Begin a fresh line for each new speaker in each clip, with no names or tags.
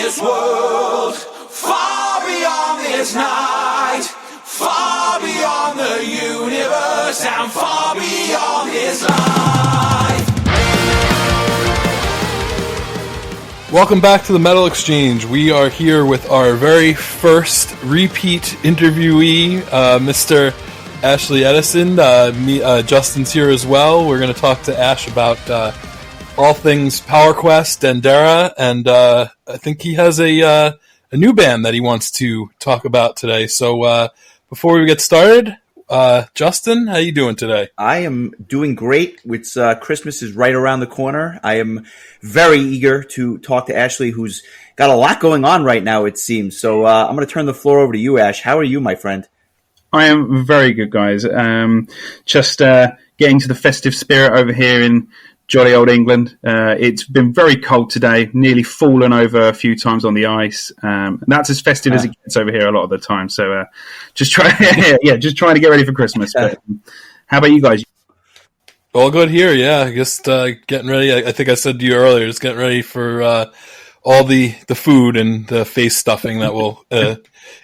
this world, far beyond this night, far beyond the universe, and far beyond this life.
Welcome back to the Metal Exchange. We are here with our very first repeat interviewee, Mr. Ashley Edison. Justin's here as well. We're going to talk to Ash about all things PowerQuest, Dendera, and I think he has a new band that he wants to talk about today. So before we get started, Justin, how you doing today?
I am doing great. It's Christmas is right around the corner. I am very eager to talk to Ashley, who's got a lot going on right now, it seems. So I'm going to turn the floor over to you, Ash. How are you, my friend?
I am very good, guys. Just getting to the festive spirit over here in jolly old England. It's been very cold today, nearly fallen over a few times on the ice. That's as festive as it gets over here a lot of the time. So just trying to get ready for Christmas. But, how about you guys?
All good here, yeah. Just getting ready. I think I said to you earlier, just getting ready for all the food and the face stuffing that will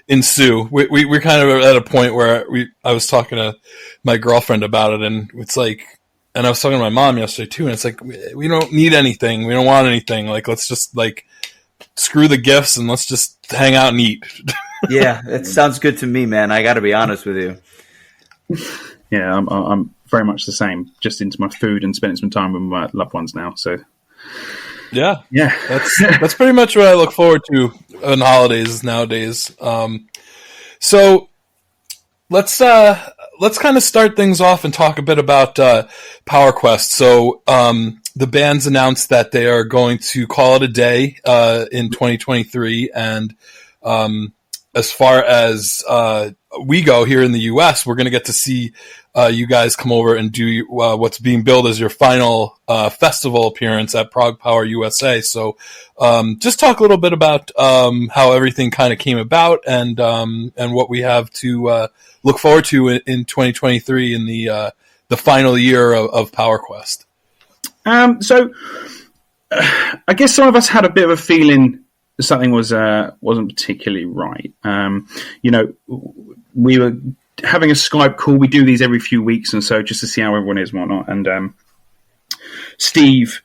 ensue. We're kind of at a point where I was talking to my girlfriend about it, and it's like, and I was talking to my mom yesterday too, and it's like, we don't need anything. We don't want anything. Like, let's just screw the gifts and let's just hang out and eat.
Yeah, that sounds good to me, man. I got to be honest with you.
Yeah, I'm very much the same. Just into my food and spending some time with my loved ones now. So, yeah,
that's pretty much what I look forward to on holidays nowadays. So let's kind of start things off and talk a bit about PowerQuest. So the band's announced that they are going to call it a day in 2023, and as far as we go here in the U.S., we're going to get to see you guys come over and do what's being billed as your final festival appearance at Prog Power USA. So just talk a little bit about how everything kind of came about and what we have to look forward to in 2023 in the final year of PowerQuest.
So I guess some of us had a bit of a feeling something wasn't particularly right. We were having a Skype call. We do these every few weeks, and so just to see how everyone is and whatnot. And Steve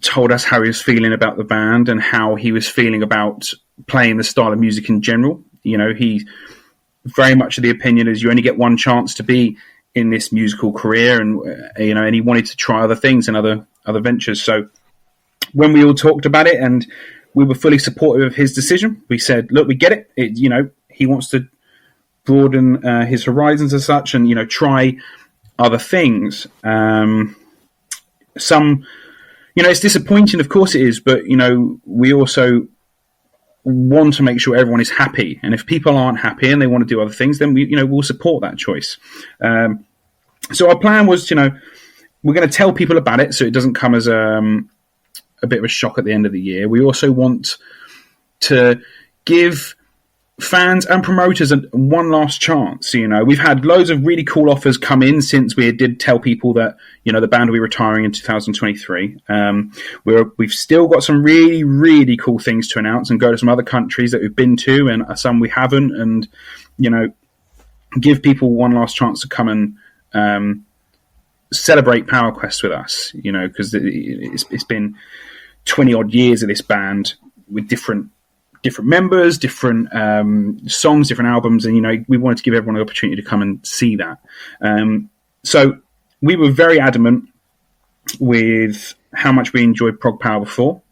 told us how he was feeling about the band and how he was feeling about playing the style of music in general. He very much of the opinion is you only get one chance to be in this musical career, and and he wanted to try other things and other ventures. So when we all talked about it, and we were fully supportive of his decision, we said, "Look, we get it. He wants to broaden his horizons as such, and try other things." It's disappointing, of course it is, but we also want to make sure everyone is happy, and if people aren't happy and they want to do other things, then we'll support that choice. So our plan was, we're going to tell people about it so it doesn't come as a bit of a shock at the end of the year. We also want to give fans and promoters one last chance. We've had loads of really cool offers come in since we did tell people that the band will be retiring in 2023. We've still got some really, really cool things to announce and go to some other countries that we've been to and some we haven't, and give people one last chance to come and celebrate PowerQuest with us. Because it's been 20 odd years of this band with different members, different songs, different albums, and we wanted to give everyone an opportunity to come and see that. So we were very adamant with how much we enjoyed Prog Power before,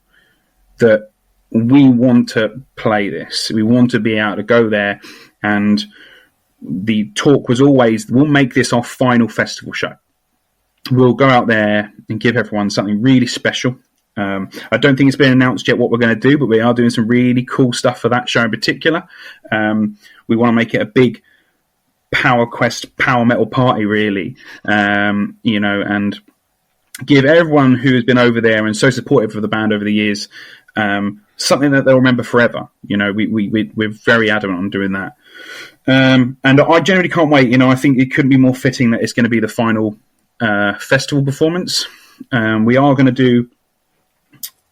that we want to play this. We want to be able to go there, and the talk was always, we'll make this our final festival show. We'll go out there and give everyone something really special. I don't think it's been announced yet what we're going to do, but we are doing some really cool stuff for that show in particular. We want to make it a big PowerQuest power metal party, really, and give everyone who has been over there and so supportive of the band over the years something that they'll remember forever. We're very adamant on doing that, and I generally can't wait. I think it couldn't be more fitting that it's going to be the final festival performance. We are going to do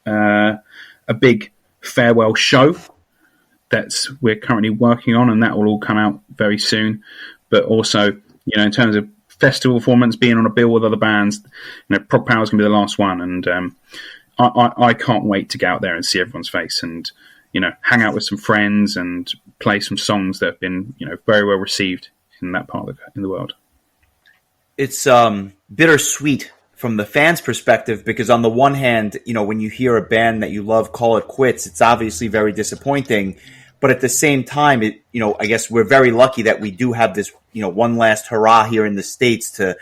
a big farewell show that's we're currently working on, and that will all come out very soon. But also, in terms of festival performance, being on a bill with other bands, Prog Power is going to be the last one, and I can't wait to get out there and see everyone's face and hang out with some friends and play some songs that have been very well received in that part of in the world.
It's bittersweet from the fans' perspective, because on the one hand, when you hear a band that you love call it quits, it's obviously very disappointing. But at the same time, I guess we're very lucky that we do have this, one last hurrah here in the States to,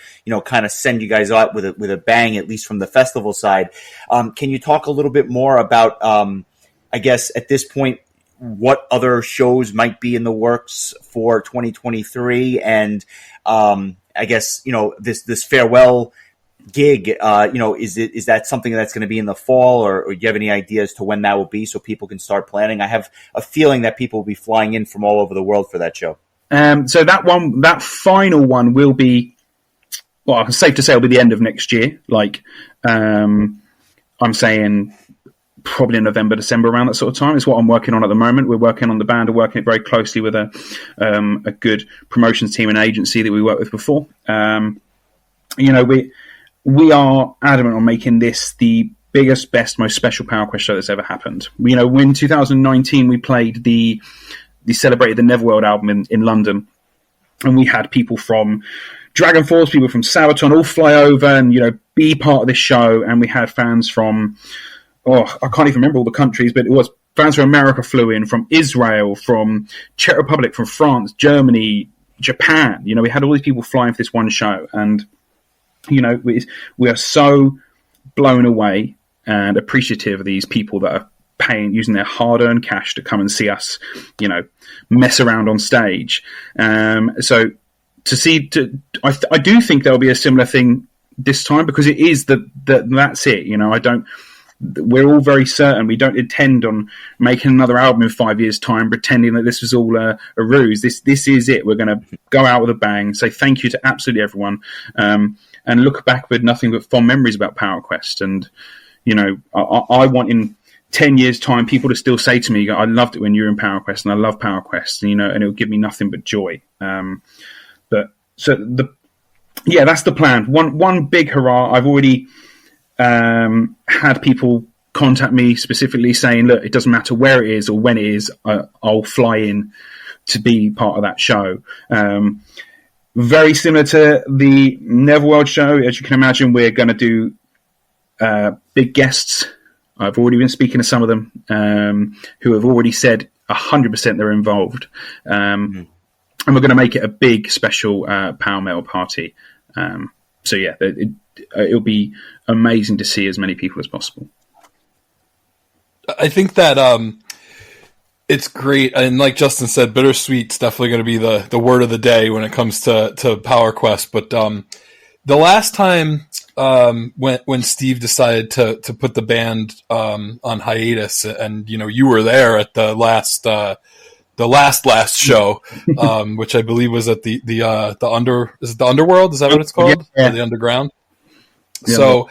kind of send you guys out with a bang, at least from the festival side. Can you talk a little bit more about, I guess at this point, what other shows might be in the works for 2023, and I guess this farewell gig, is that something that's going to be in the fall, or do you have any ideas to when that will be so people can start planning? I have a feeling that people will be flying in from all over the world for that show.
So that final one will be, well, it's safe to say it'll be the end of next year. I'm saying probably in November, December, around that sort of time is what I'm working on at the moment. We're working on the band, we're working very closely with a good promotions team and agency that we worked with before. We are adamant on making this the biggest, best, most special PowerQuest show that's ever happened. In 2019 we played celebrated the Neverworld album in London, and we had people from Dragon Force, people from Sabaton all fly over and be part of this show, and we had fans from I can't even remember all the countries, but it was fans from America flew in, from Israel, from Czech Republic, from France, Germany, Japan. We had all these people flying for this one show, and we are so blown away and appreciative of these people that are using their hard-earned cash to come and see us, mess around on stage. So I do think there'll be a similar thing this time, because it is that's it. We're all very certain we don't intend on making another album in 5 years' time, pretending that this was all a ruse. This is it. We're going to go out with a bang, say thank you to absolutely everyone, and look back with nothing but fond memories about PowerQuest. And I want in 10 years' time people to still say to me, "I loved it when you were in PowerQuest, and I love PowerQuest," and and it'll give me nothing but joy. That's the plan. One big hurrah. I've already had people contact me specifically saying, look, it doesn't matter where it is or when it is, I'll fly in to be part of that show. Very similar to the Neverworld show, as you can imagine, we're going to do big guests. I've already been speaking to some of them who have already said 100% they're involved. And we're going to make it a big special Power Metal party. It'll be amazing to see as many people as possible.
I think that it's great, and like Justin said, bittersweet's definitely going to be the word of the day when it comes to PowerQuest. But the last time when Steve decided to put the band on hiatus, and you were there at the last show, which I believe was at the Underworld? Is that what it's called?
Yeah.
Or the Underground?
Yeah.
So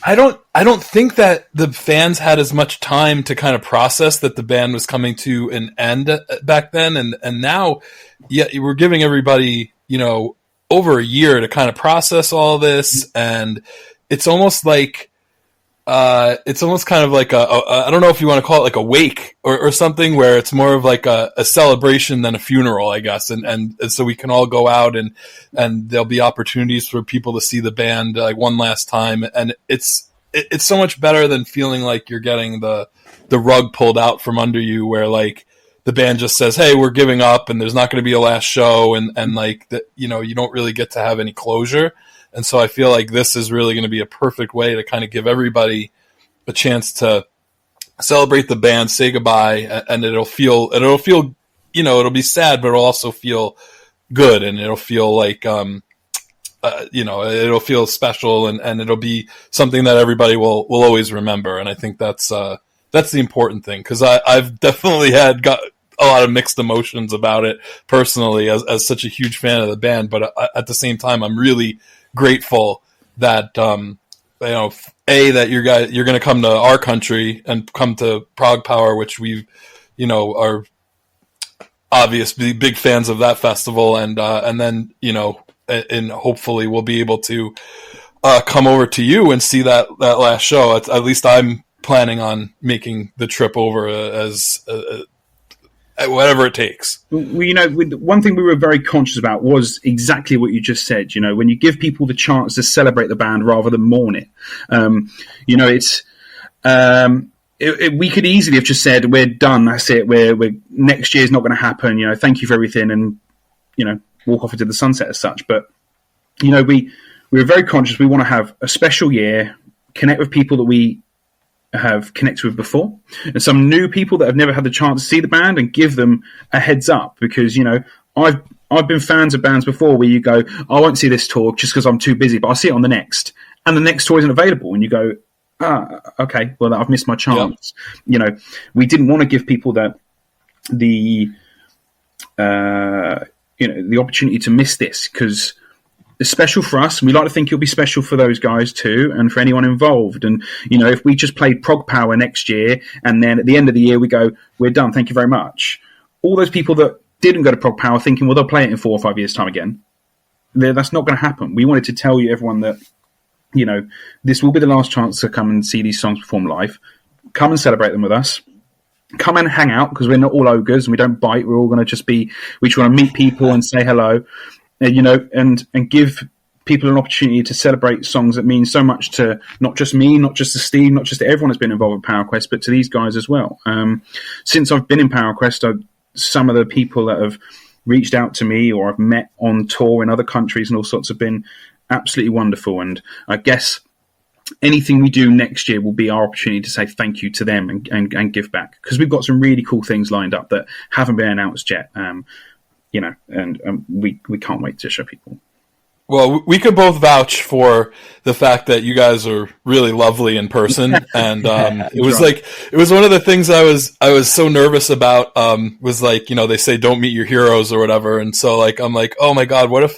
I don't think that the fans had as much time to kind of process that the band was coming to an end back then, and now, we're giving everybody over a year to kind of process all this, and it's almost like. It's almost kind of like I don't know if you want to call it like a wake or something, where it's more of like a celebration than a funeral, I guess. And so we can all go out and there'll be opportunities for people to see the band like one last time. And it's so much better than feeling like you're getting the rug pulled out from under you, where like the band just says, "Hey, we're giving up," and there's not going to be a last show, and like that, you don't really get to have any closure. And so I feel like this is really going to be a perfect way to kind of give everybody a chance to celebrate the band, say goodbye, and it'll feel, it'll be sad, but it'll also feel good, and it'll feel like, it'll feel special, and it'll be something that everybody will always remember. And I think that's the important thing, because I've definitely got a lot of mixed emotions about it personally as such a huge fan of the band, but at the same time, I'm really grateful that that you're going to come to our country and come to Prague Power, which we, are obviously big fans of that festival, and then and hopefully we'll be able to come over to you and see that last show. At least I'm planning on making the trip over as whatever it takes.
Well, one thing we were very conscious about was exactly what you just said. When you give people the chance to celebrate the band rather than mourn it, it's. We could easily have just said, we're done, that's it, we're next year's not going to happen, thank you for everything, and, walk off into the sunset as such. But, we were very conscious we want to have a special year, connect with people that we have connected with before, and some new people that have never had the chance to see the band, and give them a heads up, because, I've been fans of bands before where you go, I won't see this tour just because I'm too busy, but I'll see it on the next, and the next tour isn't available, and you go, okay, well, I've missed my chance. Yep. We didn't want to give people the opportunity to miss this, because it's special for us. We like to think it'll be special for those guys too, and for anyone involved. And if we just played Prog Power next year, and then at the end of the year we go, we're done, thank you very much. All those people that didn't go to Prog Power thinking, well, they'll play it in 4 or 5 years' time again. That's not going to happen. We wanted to tell everyone that. This will be the last chance to come and see these songs perform live. Come and celebrate them with us. Come and hang out, because we're not all ogres and we don't bite. We're all going to just we just want to meet people and say hello, and give people an opportunity to celebrate songs that mean so much to not just me, not just to Steve, not just to everyone that's been involved with PowerQuest, but to these guys as well. Since I've been in PowerQuest, some of the people that have reached out to me or I've met on tour in other countries and all sorts have been absolutely wonderful, and I guess anything we do next year will be our opportunity to say thank you to them and give back, because we've got some really cool things lined up that haven't been announced yet, and we can't wait to show people.
Well, we could both vouch for the fact that you guys are really lovely in person, and it was it was one of the things I was so nervous about. Was they say don't meet your heroes or whatever, and so I'm like, oh my god, what if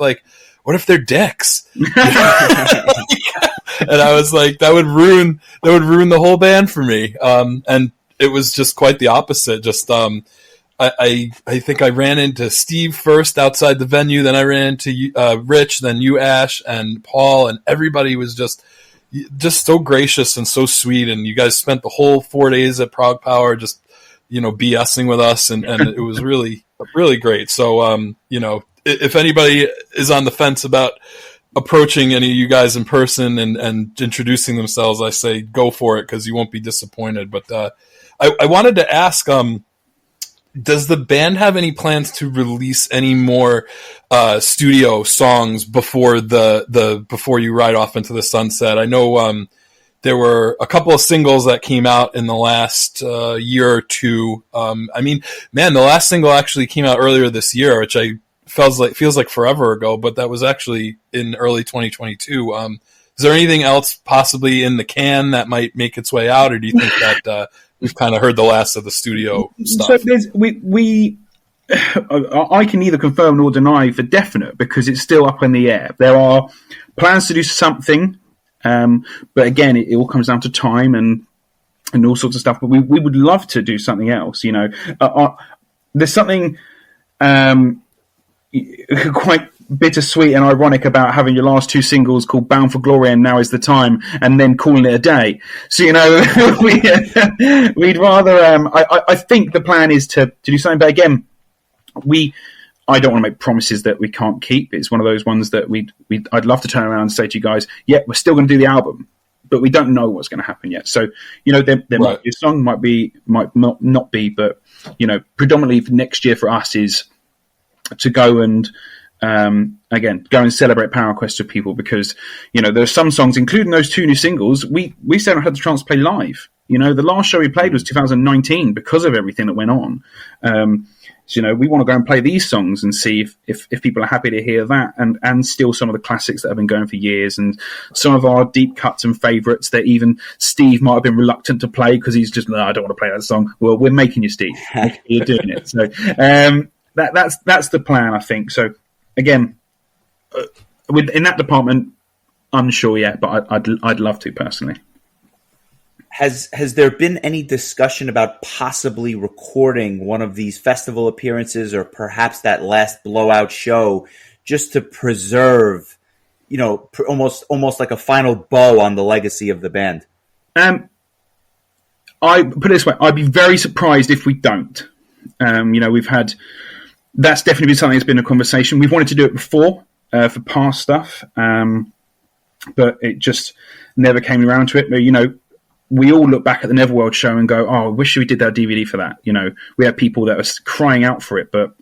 they're dicks? And I was like, that would ruin the whole band for me. And it was just quite the opposite. Just I think I ran into Steve first outside the venue, then I ran into Rich, then you, Ash, and Paul, and everybody was just so gracious and so sweet. And you guys spent the whole 4 days at Prague Power just BSing with us, and it was really really great. So if anybody is on the fence about approaching any of you guys in person and introducing themselves, I say go for it, because you won't be disappointed. But I wanted to ask, does the band have any plans to release any more studio songs before before you ride off into the sunset? I know there were a couple of singles that came out in the last year or two. The last single actually came out earlier this year, which feels like forever ago, but that was actually in early 2022. Is there anything else possibly in the can that might make its way out, or do you think that we've kind of heard the last of the studio stuff?
So I can neither confirm nor deny for definite, because it's still up in the air. There are plans to do something, but again, it all comes down to time and all sorts of stuff. But we would love to do something else. There's something quite bittersweet and ironic about having your last 2 singles called Bound for Glory and Now Is the Time, and then calling it a day. So we'd rather I think the plan is to do something, but again, I don't want to make promises that we can't keep. It's one of those ones that I'd love to turn around and say to you guys, yeah, we're still going to do the album, but we don't know what's going to happen yet. So there right. Might be a song, might not be, but predominantly for next year for us is to go and go and celebrate PowerQuest with people, because there are some songs, including those 2 new singles, we still haven't had the chance to play live. The last show we played was 2019 because of everything that went on. We want to go and play these songs and see if people are happy to hear that, and still some of the classics that have been going for years, and some of our deep cuts and favourites that even Steve might have been reluctant to play because he's just, no, I don't want to play that song. Well, we're making you, Steve. You're doing it. So that's the plan, I think. So again, in that department, unsure yet, but I'd love to personally.
Has there been any discussion about possibly recording one of these festival appearances or perhaps that last blowout show just to preserve, almost like a final bow on the legacy of the band?
I put it this way: I'd be very surprised if we don't. We've had that's definitely been something that's been a conversation. We've wanted to do it before for past stuff, but it just never came around to it. But we all look back at the Neverworld show and go, "Oh, I wish we did that DVD for that." We had people that were crying out for it, but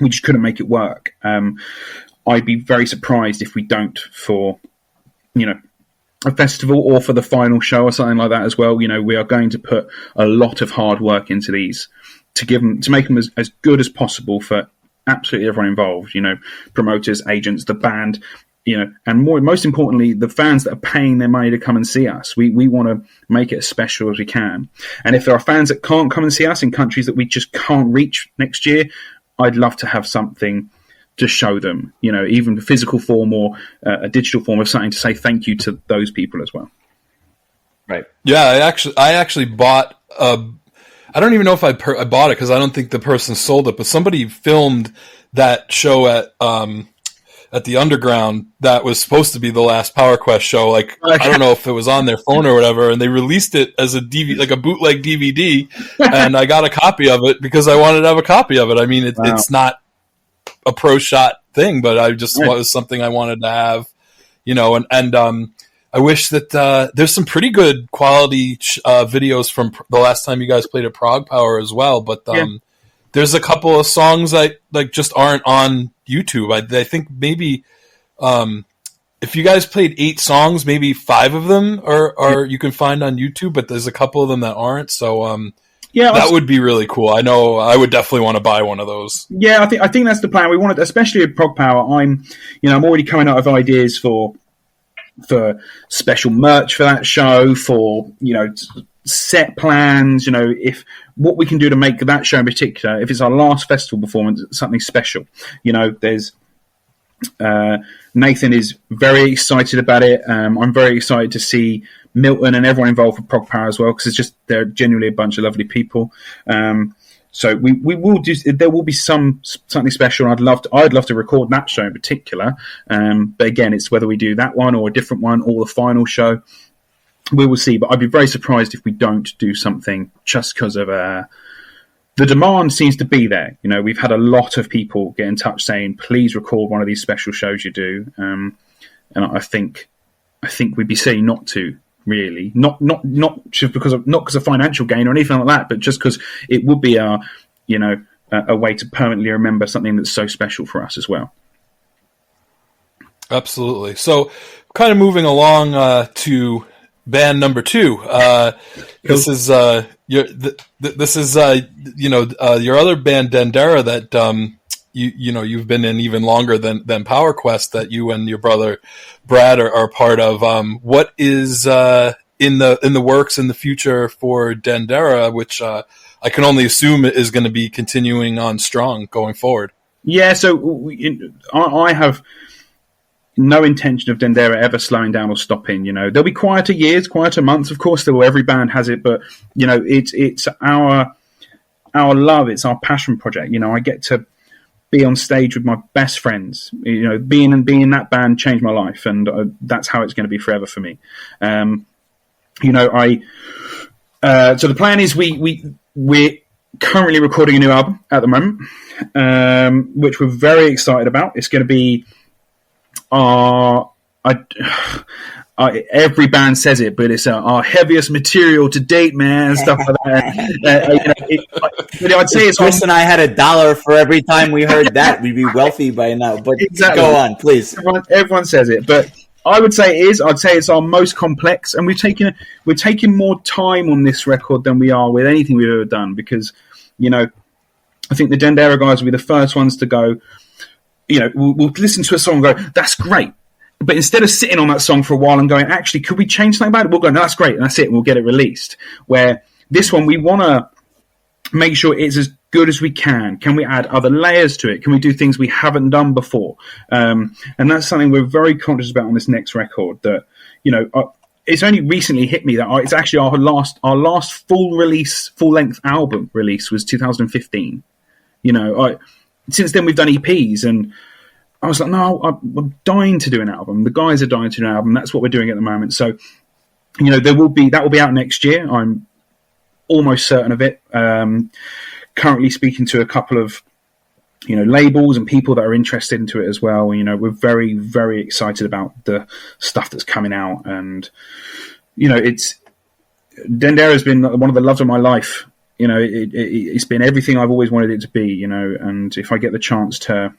we just couldn't make it work. I'd be very surprised if we don't for, a festival or for the final show or something like that as well. We are going to put a lot of hard work into these to make them as good as possible for absolutely everyone involved. Promoters, agents, the band. And most importantly, the fans that are paying their money to come and see us. We want to make it as special as we can. And if there are fans that can't come and see us in countries that we just can't reach next year, I'd love to have something to show them, even a physical form or a digital form of something to say thank you to those people as well.
Right.
Yeah, I actually bought I don't even know if I bought it because I don't think the person sold it, but somebody filmed that show at the Underground that was supposed to be the last Power Quest show. I don't know if it was on their phone or whatever, and they released it as a DVD, like a bootleg DVD, and I got a copy of it because I wanted to have a copy of it. I mean, it's not a pro shot thing, but I just was something I wanted to have, and I wish that there's some pretty good quality videos from the last time you guys played at Prague Power as well, but there's a couple of songs that just aren't on YouTube. I think maybe if you guys played 8 songs, maybe 5 of them are you can find on YouTube, but there's a couple of them that aren't. So that would be really cool. I know I would definitely want to buy one of those. Yeah,
I think that's the plan. We wanted, especially at Prog Power. I'm already coming out of ideas for special merch for that show, for set plans. If what we can do to make that show in particular, if it's our last festival performance, something special. There's Nathan is very excited about it. I'm very excited to see Milton and everyone involved with Prog Power as well, because they're genuinely a bunch of lovely people. So we will do. There will be something special. I'd love to record that show in particular. But again, it's whether we do that one or a different one or the final show. We will see. But I'd be very surprised if we don't do something just because of the demand seems to be there. We've had a lot of people get in touch saying, "Please record one of these special shows you do." And I think we'd be saying not to. Really, not just because of financial gain or anything like that, but just because it would be a way to permanently remember something that's so special for us as well.
Absolutely. So, kind of moving along to band number 2. This is your other band Dendera that you've been in even longer than Power Quest, that you and your brother Brad are part of. What is in the works in the future for Dendera, which I can only assume is going to be continuing on strong going forward?
Yeah, so I have no intention of Dendera ever slowing down or stopping. There'll be quieter years, quieter months. Of course, every band has it, but it's our love, it's our passion project. I get to be on stage with my best friends. Being in that band changed my life, and that's how it's going to be forever for me. So the plan is we're currently recording a new album at the moment, which we're very excited about. It's going to be every band says it, but it's our heaviest material to date, man, and stuff like that. I'd say it's
Chris and I had $1 for every time we heard that. We'd be wealthy by now. But
exactly.
Go on, please.
Everyone says it, but I would say it is. I'd say it's our most complex, and we're taking more time on this record than we are with anything we've ever done, because I think the Dendera guys will be the first ones to go. We'll listen to a song and go, "That's great." But instead of sitting on that song for a while and going, "Actually, could we change something about it?" We'll go, "No, that's great," and that's it, and we'll get it released. Where this one, we want to make sure it's as good as we can? Can we add other layers to it? Can we do things we haven't done before? And that's something we're very conscious about on this next record. That, you know, it's only recently hit me that it's actually our last full length album release was 2015. You know, since then we've done EPs, and I was like, no, I'm dying to do an album. The guys are dying to do an album. That's what we're doing at the moment. So, you know, that will be out next year. I'm almost certain of it. Currently speaking to a couple of, you know, labels and people that are interested into it as well. You know, we're very, very excited about the stuff that's coming out, and you know, Dendera has been one of the loves of my life. You know, it's been everything I've always wanted it to be. You know, and if I get the chance to,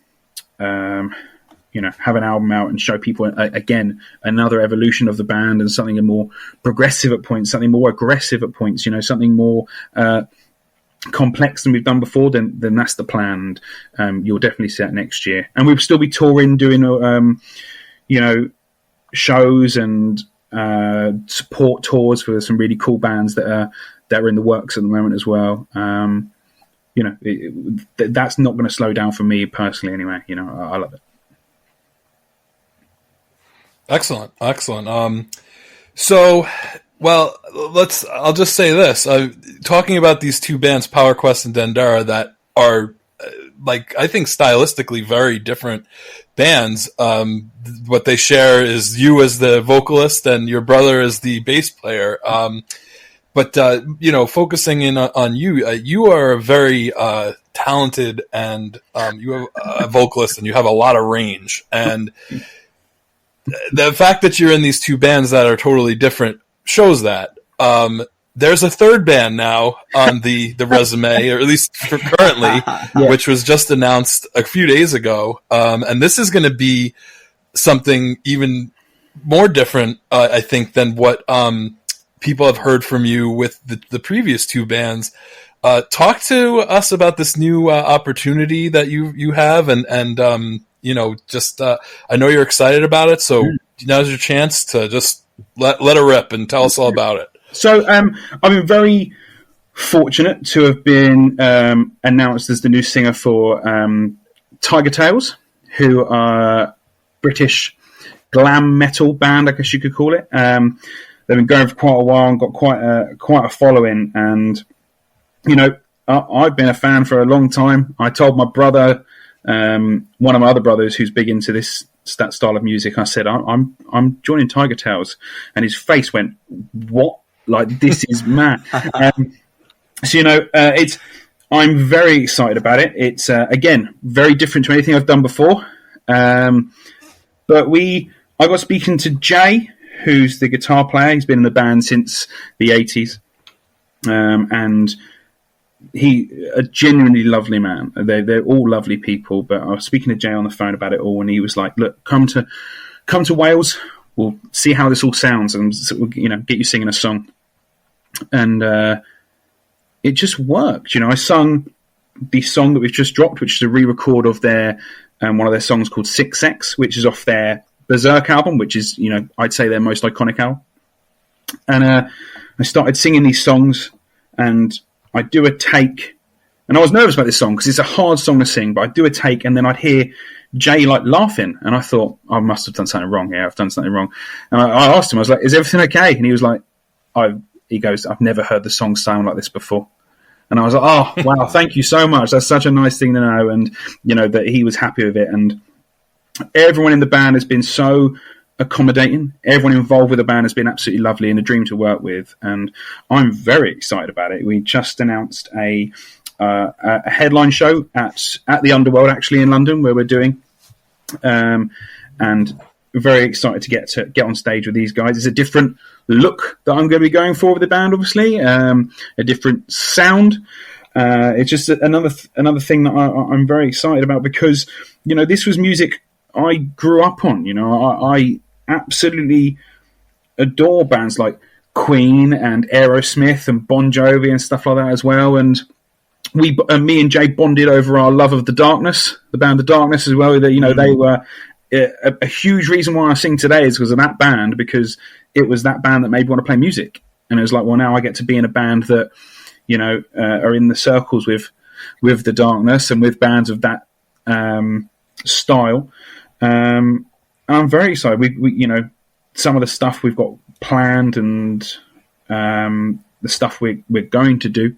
you know, have an album out and show people again another evolution of the band and something more progressive at points, something more aggressive at points, you know, something more complex than we've done before, then that's the plan. You'll definitely see that next year, and we'll still be touring, doing you know, shows and support tours for some really cool bands that are in the works at the moment as well. You know, that's not going to slow down for me personally anyway. You know, I love it.
Excellent. So, well, I'll just say this. Talking about these two bands, Power Quest and Dendera, that are, like, I think stylistically very different bands. What they share is you as the vocalist and your brother as the bass player. But you know, focusing in on you, you are a very talented and you have a vocalist, and you have a lot of range. And the fact that you're in these two bands that are totally different shows that. There's a third band now on the resume, or at least for currently, which was just announced a few days ago. And this is going to be something even more different, I think, than what people have heard from you with the previous two bands. Talk to us about this new opportunity that you have, and you know, just I know you're excited about it, so now's your chance to just let it rip and tell us all about it.
So I've been very fortunate to have been announced as the new singer for Tigertailz, who are British glam metal band, I guess you could call it. They've been going for quite a while and got quite a following. And, you know, I've been a fan for a long time. I told my brother, one of my other brothers who's big into that style of music, I said, I'm joining Tigertailz. And his face went, what? Like, this is mad. So, you know, I'm very excited about it. It's, again, very different to anything I've done before. But I got speaking to Jay, who's the guitar player. He's been in the band since the 80s. And a genuinely lovely man. They're all lovely people, but I was speaking to Jay on the phone about it all, and he was like, look, come to Wales. We'll see how this all sounds, and you know, get you singing a song. And it just worked. You know, I sung the song that we've just dropped, which is a re-record of their one of their songs called 6X, which is off their Berserk album, which is, you know, I'd say their most iconic album. And I started singing these songs, and I do a take, and I was nervous about this song because it's a hard song to sing, but I'd do a take, and then I'd hear Jay like laughing, and I thought, I must have done something wrong here. I've done something wrong. And I asked him, I was like, is everything okay? And he was like, he goes, I've never heard the song sound like this before. And I was like, oh, wow, thank you so much. That's such a nice thing to know. And, you know, that he was happy with it. And everyone in the band has been so accommodating. Everyone involved with the band has been absolutely lovely and a dream to work with. And I'm very excited about it. We just announced a headline show at the Underworld, actually, in London, where we're doing. And very excited to get on stage with these guys. It's a different look that I'm going to be going for with the band, obviously. A different sound. It's just another thing that I'm very excited about, because, you know, this was music I grew up on. You know, I absolutely adore bands like Queen and Aerosmith and Bon Jovi and stuff like that as well. And me and Jay bonded over our love of The Darkness, the band The Darkness as well. That, you know, they were a huge reason why I sing today is because of that band, because it was that band that made me want to play music. And it was like, well, now I get to be in a band that, you know, are in the circles with with the darkness and with bands of that style. I'm very excited. We some of the stuff we've got planned and the stuff we're going to do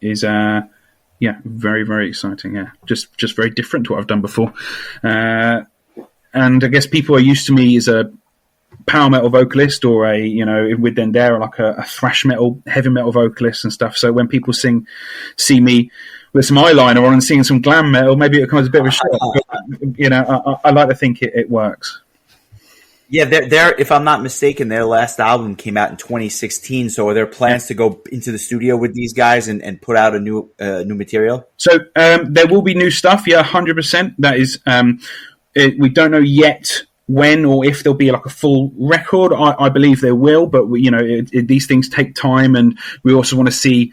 is very, very exciting. Yeah, just very different to what I've done before. And I guess people are used to me as a power metal vocalist or with Dendera, like a thrash metal, heavy metal vocalist and stuff. So when people see me with some eyeliner on and singing some glam metal, maybe it comes a bit of a shock. But, I like to think it works.
Yeah, they're if I'm not mistaken, their last album came out in 2016. So are there plans to go into the studio with these guys and put out a new material?
So there will be new stuff. Yeah, 100%. That is, we don't know yet when or if there'll be like a full record. I believe there will, but these things take time, and we also want to see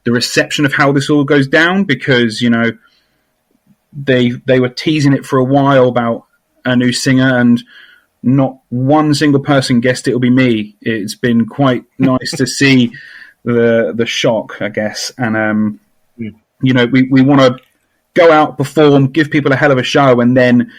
the reception of how this all goes down, because they were teasing it for a while about a new singer, and not one single person guessed it'll be me. It's been quite nice to see the shock, I guess. And we want to go out, perform, give people a hell of a show, and then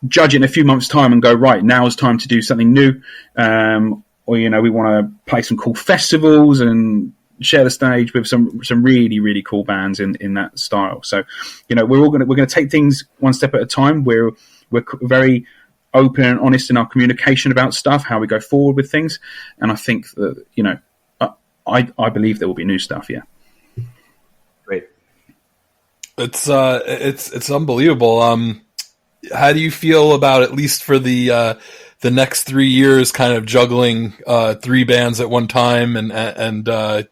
judge it in a few months' time and go, right, now is time to do something new. We want to play some cool festivals and share the stage with some really, really cool bands in that style. So, we're going to take things one step at a time. We're very open and honest in our communication about stuff, how we go forward with things. And I think that, I believe there will be new stuff. Yeah.
Great.
It's unbelievable. How do you feel about, at least for the next 3 years, kind of juggling 3 bands at one time? And I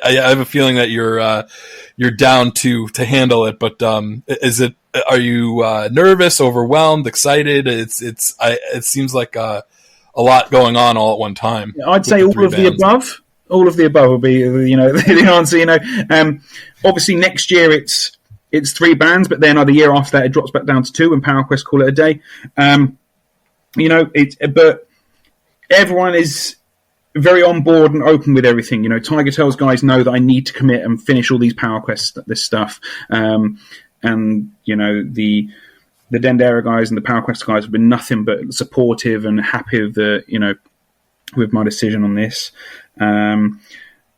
have a feeling that you're down to handle it, but are you nervous, overwhelmed, excited? It seems like a lot going on all at one time.
I'd say all of the above. All of the above will be the answer. Obviously next year it's 3 bands, but then the year after that it drops back down to 2 and PowerQuest call it a day. But everyone is very on board and open with everything. Tigertailz guys know that I need to commit and finish all these PowerQuest this stuff. And the Dendera guys and the PowerQuest guys have been nothing but supportive and happy with my decision on this.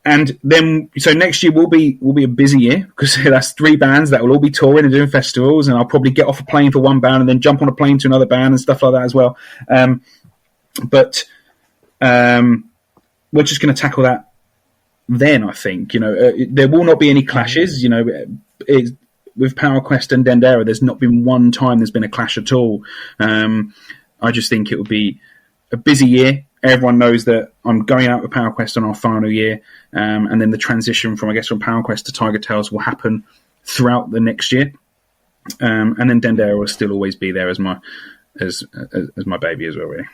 And then, so next year will be a busy year, because that's 3 bands that will all be touring and doing festivals, and I'll probably get off a plane for one band and then jump on a plane to another band and stuff like that as well. But we're just going to tackle that then, I think. There will not be any clashes. With PowerQuest and Dendera, there's not been one time there's been a clash at all. I just think it will be a busy year. Everyone knows that I'm going out with PowerQuest on our final year, and then the transition from PowerQuest to Tigertailz will happen throughout the next year, and then Dendera will still always be there as my baby as well. Really,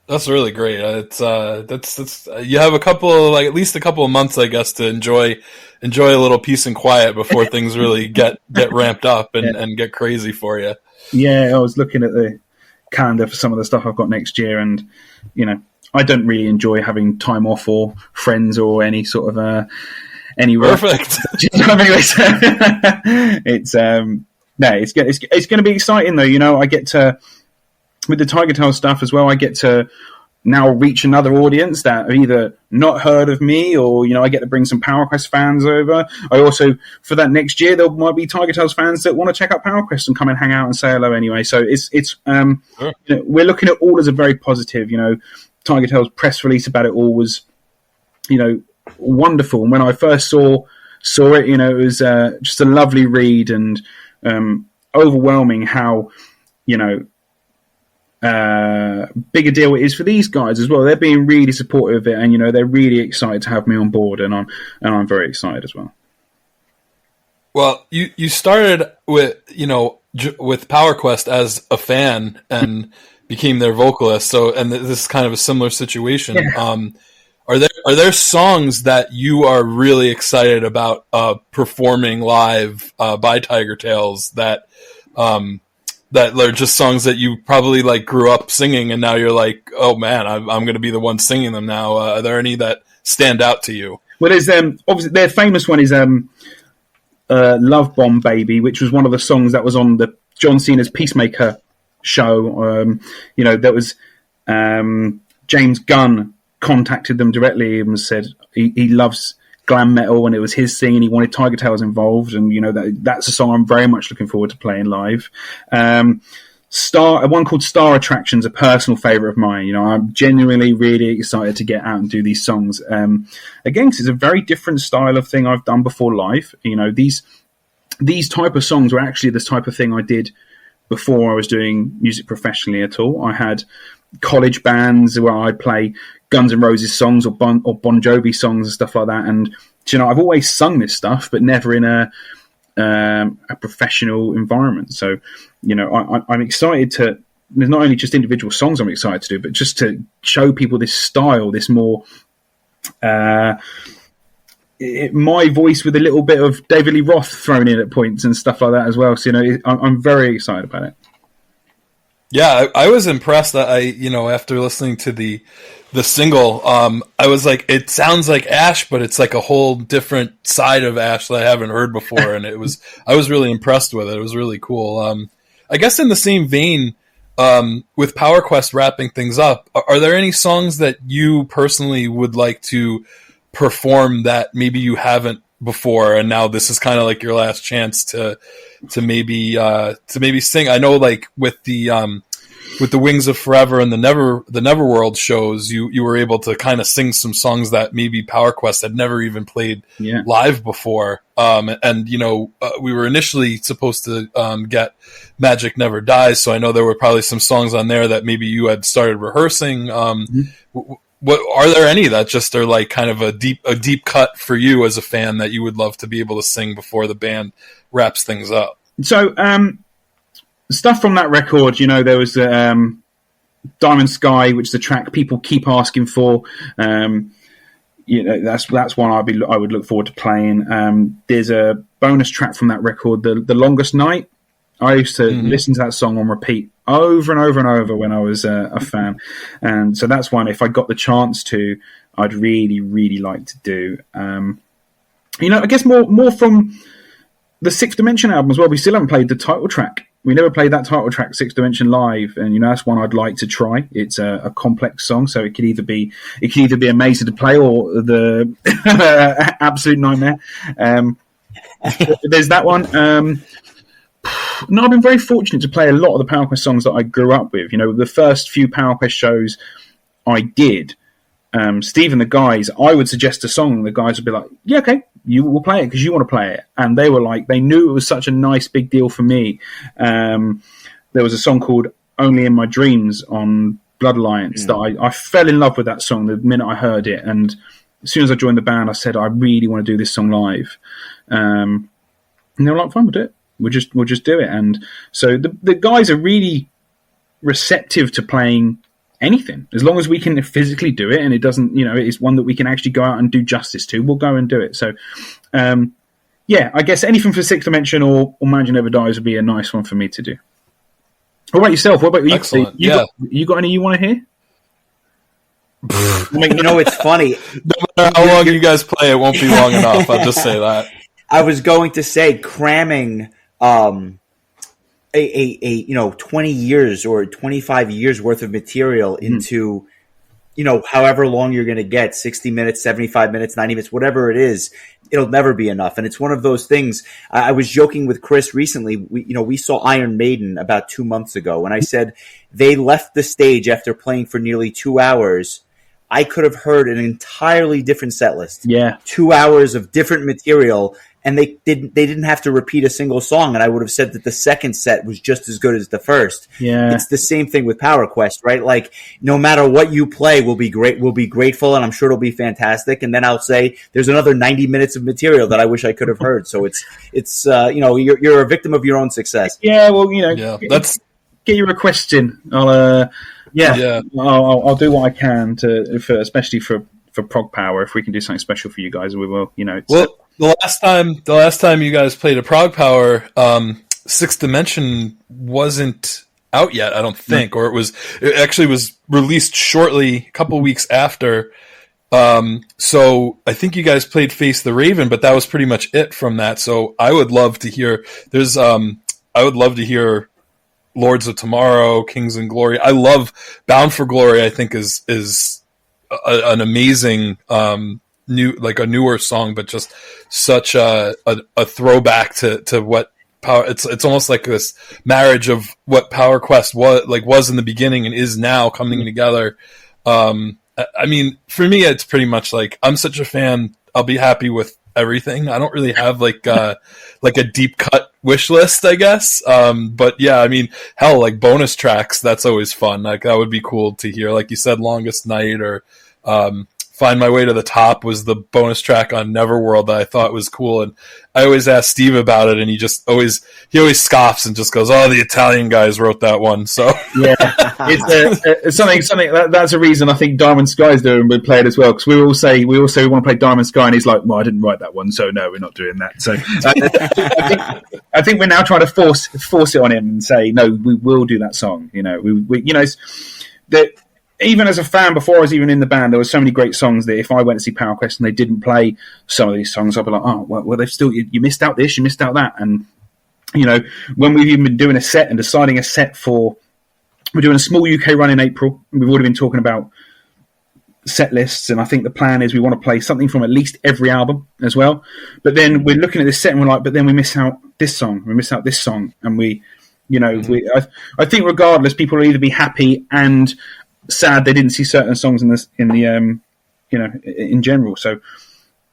that's really great. That's you have at least a couple of months, I guess, to enjoy a little peace and quiet before things really get ramped up and get crazy for you.
Yeah, I was looking at the calendar for some of the stuff I've got next year, and I don't really enjoy having time off or friends or any sort of any work.
Perfect.
It's going to be exciting though. I get to, with the Tigertailz stuff as well, I get to now reach another audience that have either not heard of me, or I get to bring some PowerQuest fans over. I also, for that next year, there might be Tigertailz fans that want to check out PowerQuest and come and hang out and say hello anyway. So it's
Sure.
We're looking at all as a very positive. Tigertailz press release about it all was wonderful. And when I first saw it, it was just a lovely read, and overwhelming how big a deal it is for these guys as well. They're being really supportive of it, and they're really excited to have me on board, and I'm very excited as well.
Well, you started with with PowerQuest as a fan and became their vocalist. So, and this is kind of a similar situation. Yeah. Are there songs that you are really excited about performing live by Tigertailz that are just songs that you probably grew up singing, and now you're like, oh man, I'm going to be the one singing them now? Are there any that stand out to you?
Well, there's obviously their famous one is "Love Bomb Baby," which was one of the songs that was on the John Cena's Peacemaker show. That was James Gunn contacted them directly and said he loves glam metal, and it was his thing, and he wanted Tigertailz involved, and that's a song I'm very much looking forward to playing live. One called Star Attraction's a personal favourite of mine. I'm genuinely really excited to get out and do these songs. Again, 'cause it's a very different style of thing I've done before live. These type of songs were actually the type of thing I did before I was doing music professionally at all. I had college bands where I'd play Guns N' Roses songs or Bon Jovi songs and stuff like that. And I've always sung this stuff, but never in a professional environment. So I'm excited to. There's not only just individual songs I'm excited to do, but just to show people this style, this more my voice with a little bit of David Lee Roth thrown in at points and stuff like that as well. So I'm very excited about it.
Yeah, I was impressed that after listening to the single, I was like, it sounds like Ash, but it's like a whole different side of Ash that I haven't heard before, and I was really impressed with it. It was really cool. I guess in the same vein, with Power Quest wrapping things up, are there any songs that you personally would like to perform that maybe you haven't before, and now this is kind of like your last chance to maybe sing? I know, like with the Wings of Forever and the Neverworld shows, you were able to kind of sing some songs that maybe Power Quest had never even played live before. We were initially supposed to get Magic Never Dies, so I know there were probably some songs on there that maybe you had started rehearsing. What are there any that just are like kind of a deep cut for you as a fan that you would love to be able to sing before the band wraps things up? So
stuff from that record, there was Diamond Sky, which is the track people keep asking for. That's one I would look forward to playing. There's a bonus track from that record, the Longest Night. I used to listen to that song on repeat over and over and over when I was a fan, and so that's one. If I got the chance to, I'd really, really like to do. I guess more from the Sixth Dimension album as well. We still haven't played the title track. We never played that title track, Sixth Dimension, live, and that's one I'd like to try. It's a complex song, so it could either be amazing to play or the absolute nightmare. There's that one. No, I've been very fortunate to play a lot of the Power Quest songs that I grew up with. The first few Power Quest shows I did, Steve and the guys, I would suggest a song, the guys would be like, yeah, okay, you will play it because you want to play it. And they were like, they knew it was such a nice big deal for me. There was a song called Only in My Dreams on Blood Alliance that I fell in love with that song the minute I heard it. And as soon as I joined the band, I said, I really want to do this song live. And they were like, fine, we'll do it. We'll just do it. And so the guys are really receptive to playing anything, as long as we can physically do it and it doesn't, it's one that we can actually go out and do justice to. We'll go and do it. So, I guess anything for Sixth Dimension or Magic Never Dies would be a nice one for me to do. What about yourself? What about you?
Excellent.
You got any you want to hear?
It's funny.
No matter how long you guys play, it won't be long enough. I'll just say that.
I was going to say cramming a 20 years or 25 years worth of material into however long you're going to get, 60 minutes, 75 minutes, 90 minutes, whatever it is, it'll never be enough. And it's one of those things. I was joking with Chris recently. We saw Iron Maiden about 2 months ago, and I said they left the stage after playing for nearly 2 hours. I could have heard an entirely different set list.
Yeah.
2 hours of different material. And they didn't have to repeat a single song, and I would have said that the second set was just as good as the first.
Yeah,
it's the same thing with Power Quest, right? Like, no matter what you play, we'll be great. We'll be grateful, and I'm sure it'll be fantastic. And then I'll say there's another 90 minutes of material that I wish I could have heard. So it's you're a victim of your own success.
Yeah, well,
that's
get your request in. I'll I'll do what I can especially for Prog Power. If we can do something special for you guys, we will.
The last time you guys played a Prog Power, Sixth Dimension wasn't out yet, I don't think, or it actually was released shortly, a couple weeks after So I think you guys played Face the Raven, but that was pretty much it from that. So I would love to hear. I would love to hear Lords of Tomorrow, Kings and Glory. I love Bound for Glory. I think is an amazing newer song, but just such a throwback to what Power. It's almost like this marriage of what Power Quest was in the beginning and is now coming together. I mean, for me, it's pretty much like I'm such a fan. I'll be happy with everything. I don't really have like a deep cut wish list, I guess. But yeah, I mean, hell, like bonus tracks, that's always fun. Like that would be cool to hear. Like you said, Longest Night or Find My Way to the Top was the bonus track on Neverworld that I thought was cool. And I always ask Steve about it, and he always scoffs and just goes, "Oh, the Italian guys wrote that one." So
yeah, it's something that's a reason I think Diamond Sky's doing would play it as well, because we all say we want to play Diamond Sky, and he's like, "Well, I didn't write that one, so no, we're not doing that." So I think we're now trying to force it on him and say, "No, we will do that song." You know, we that. Even as a fan, before I was even in the band, there were so many great songs that if I went to see Power Quest and they didn't play some of these songs, I'd be like, "Oh, well, they've still you missed out this, you missed out that." And you know, when we've even been doing a set and deciding a set we're doing a small UK run in April. We've already been talking about set lists, and I think the plan is we want to play something from at least every album as well. But then we're looking at this set and we're like, but then we miss out this song, we miss out this song, and I think regardless, people will either be happy and sad they didn't see certain songs in general. So,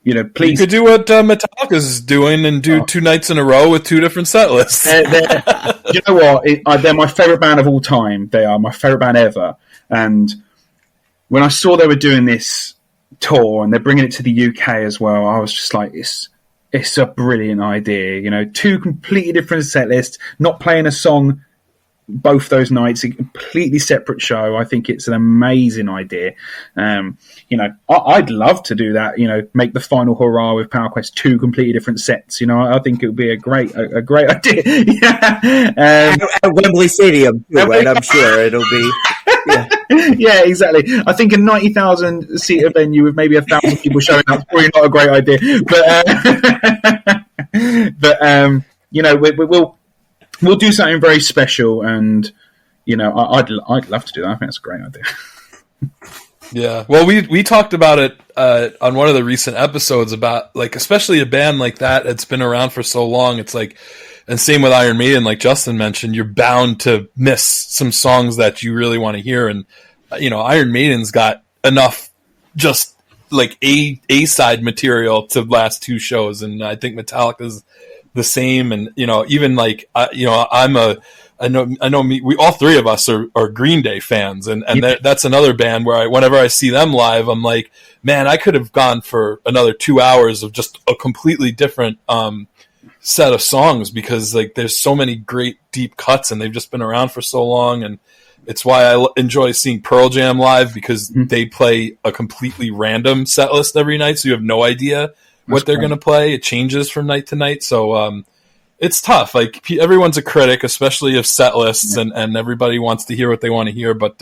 please.
You could do what Metallica's doing and do 2 nights in a row with 2 different set lists.
You know what? They're my favourite band of all time. They are my favourite band ever. And when I saw they were doing this tour and they're bringing it to the UK as well, I was just like, it's a brilliant idea. 2 completely different set lists, not playing a song both those nights, a completely separate show. I think it's an amazing idea. I'd love to do that. Make the final hurrah with Power Quest 2 completely different sets. I think it would be a great idea. Yeah.
At Wembley Stadium, too, right? I'm sure it'll be. Yeah.
Yeah, exactly. I think a 90,000 seater venue with maybe 1,000 people showing up is probably not a great idea. We'll do something very special, and I'd love to do that. I think that's a great idea.
Yeah, well, we talked about it on one of the recent episodes about, like, especially a band like that that's been around for so long. It's like, and same with Iron Maiden, like Justin mentioned, you're bound to miss some songs that you really want to hear, and Iron Maiden's got enough just like a side material to last 2 shows, and I think Metallica's the same. And even like I know we all 3 of us are Green Day fans, and
yeah.
That's another band where whenever I see them live, I'm like, man, I could have gone for another 2 hours of just a completely different set of songs, because like there's so many great deep cuts, and they've just been around for so long. And it's why I enjoy seeing Pearl Jam live, because they play a completely random set list every night, so you have no idea what they're going to play. It changes from night to night. So it's tough. Like, everyone's a critic, especially of set lists, and everybody wants to hear what they want to hear. But,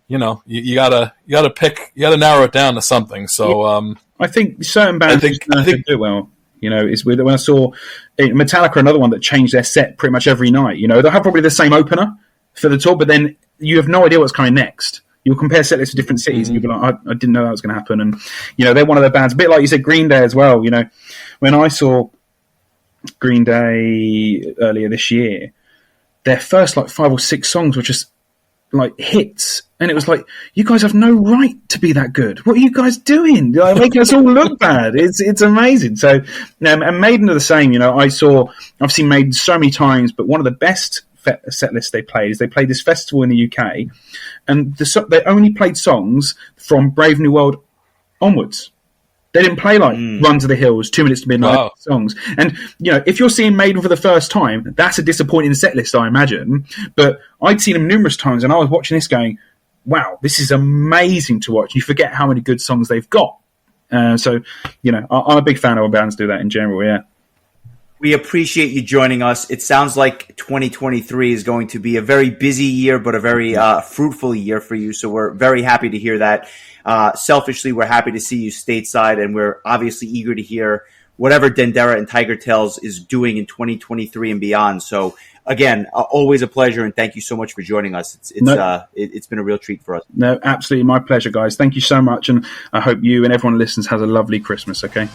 you gotta pick, you gotta narrow it down to something. So
I think certain bands do it well. It's weird that when I saw Metallica, another one that changed their set pretty much every night. They'll have probably the same opener for the tour, but then you have no idea what's coming next. You'll compare set lists to different cities, and you'll be like, I didn't know that was going to happen. And, they're one of the bands, a bit like you said, Green Day as well. When I saw Green Day earlier this year, their first, 5 or 6 songs were just, hits. And it was like, you guys have no right to be that good. What are you guys doing? Making us all look bad. It's amazing. So, and Maiden are the same. I've seen Maiden so many times, but one of the best set lists they played is they played this festival in the UK, and they only played songs from Brave New World onwards. They didn't play Run to the Hills, 2 Minutes to Midnight songs. And if you're seeing Maiden for the first time, that's a disappointing set list, I imagine. But I'd seen them numerous times, and I was watching this going, wow, this is amazing to watch. You forget how many good songs they've got. So I'm a big fan of when bands do that in general. Yeah.
We appreciate you joining us. It sounds like 2023 is going to be a very busy year, but a very fruitful year for you. So we're very happy to hear that. Selfishly, we're happy to see you stateside, and we're obviously eager to hear whatever Dendera and Tigertailz is doing in 2023 and beyond. So again, always a pleasure, and thank you so much for joining us. It's been a real treat for us.
No, absolutely, my pleasure, guys. Thank you so much, and I hope you and everyone who listens has a lovely Christmas. Okay.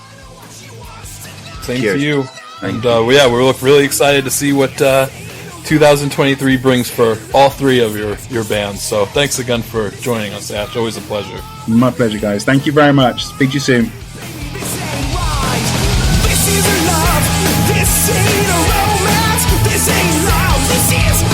Same
Cheers.
to you. And we're really excited to see what 2023 brings for all three of your bands. So thanks again for joining us, Ash. Always a pleasure.
My pleasure, guys. Thank you very much. Speak to you soon.
This is love. This ain't a romance. This ain't love. This is